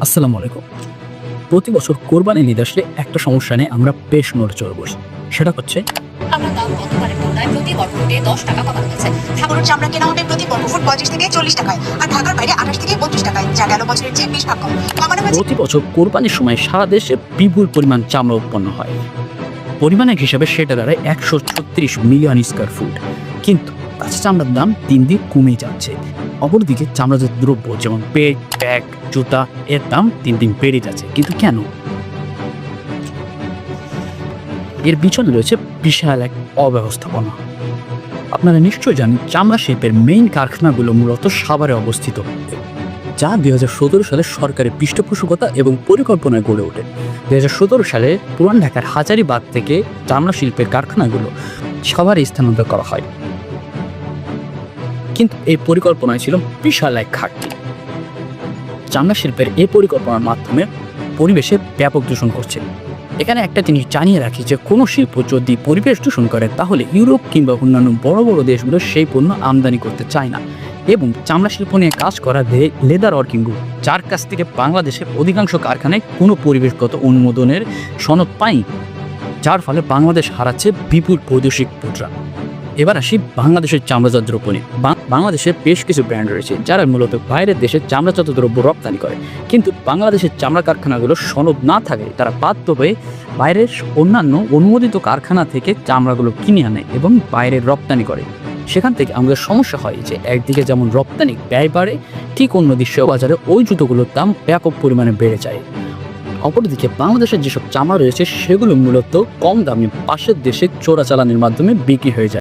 আসসালামু আলাইকুম। প্রতি বছর কোরবানির ঈদ আসলে একটা সমস্যা নিয়ে আমরা বেশ নড়েচড়ে বসি। সেটা হচ্ছে আমরা দাম গতবারের তুলনায় প্রতি বর্গফুটে 10 টাকা কমানো হয়েছে। সাগরের চামড়া কেনা হবে প্রতি বর্গফুট 35 থেকে 40 টাকায়, আর ঢাকার বাইরে 28 থেকে 32 টাকায়, যা গেল বছরের চেয়ে 20 ভাগ কম। কমানো হয়েছে। প্রতি বছর কোরবানির সময় সারা দেশে বিপুল পরিমাণ চামড়া উৎপন্ন হয়। পরিমাণের হিসাবে সেটা দাঁড়ায় 136 মিলিয়ন স্কয়ার ফুট। কিন্তু কাঁচা চামড়ার দাম দিন দিন কমে যাচ্ছে। অপরদিকে চামড়াজাত দ্রব্য যেমন পেট, ব্যাগ, জুতা এর দাম দিন দিন বেড়ে যাচ্ছে। কিন্তু কেন? এর পিছনে রয়েছে বিশাল এক অব্যবস্থাপনা। আপনারা নিশ্চয়ই জানেন চামড়া শিল্পের মেইন কারখানাগুলো মূলত সাভারে অবস্থিত, যা 2017 সালে সরকারের পৃষ্ঠপোষকতা এবং পরিকল্পনায় গড়ে ওঠে। 2017 সালে পুরান ঢাকার হাজারীবাগ থেকে চামড়া শিল্পের কারখানাগুলো সাভারে স্থানান্তর করা হয়। কিন্তু এই পরিকল্পনায় ছিল বিশাল এক ঘাটতি। চামড়া শিল্পের এই পরিকল্পনার মাধ্যমে পরিবেশে ব্যাপক দূষণ করছে। এখানে একটা জিনিস জানিয়ে রাখি যে কোনো শিল্প যদি পরিবেশ দূষণ করে তাহলে ইউরোপ কিংবা অন্যান্য বড় বড় দেশগুলো সেই পণ্য আমদানি করতে চায় না। এবং চামড়া শিল্প নিয়ে কাজ করা লেদার ওয়ার্কিং গ্রুপ, যার কাছ থেকে বাংলাদেশের অধিকাংশ কারখানায় কোনো পরিবেশগত অনুমোদনের সনদ পায়নি, যার ফলে বাংলাদেশ হারাচ্ছে বিপুল বৈদেশিক মুদ্রা। এবার আসি বাংলাদেশের চামড়াজাত দ্রব্য নিয়ে। বাংলাদেশের বেশ কিছু ব্র্যান্ড রয়েছে যারা মূলত বাইরের দেশে চামড়াজাত দ্রব্য রপ্তানি করে, কিন্তু বাংলাদেশের চামড়া কারখানাগুলো সনদ না থাকায় তারা বাধ্য হয়ে বাইরের অন্যান্য অনুমোদিত কারখানা থেকে চামড়াগুলো কিনে আনে এবং বাইরে রপ্তানি করে। সেখান থেকে আমাদের সমস্যা হয় যে একদিকে যেমন রপ্তানি ব্যয় বাড়ে, ঠিক অন্য দেশীয় বাজারে ওই জুতোগুলোর দাম ব্যাপক পরিমাণে বেড়ে যায়। অপরদিকে বাংলাদেশের যেসব চামড়া রয়েছে সেগুলো মূলত কম দামে পাশের দেশে চোরাচালানির মাধ্যমে বিক্রি হয়ে যায়।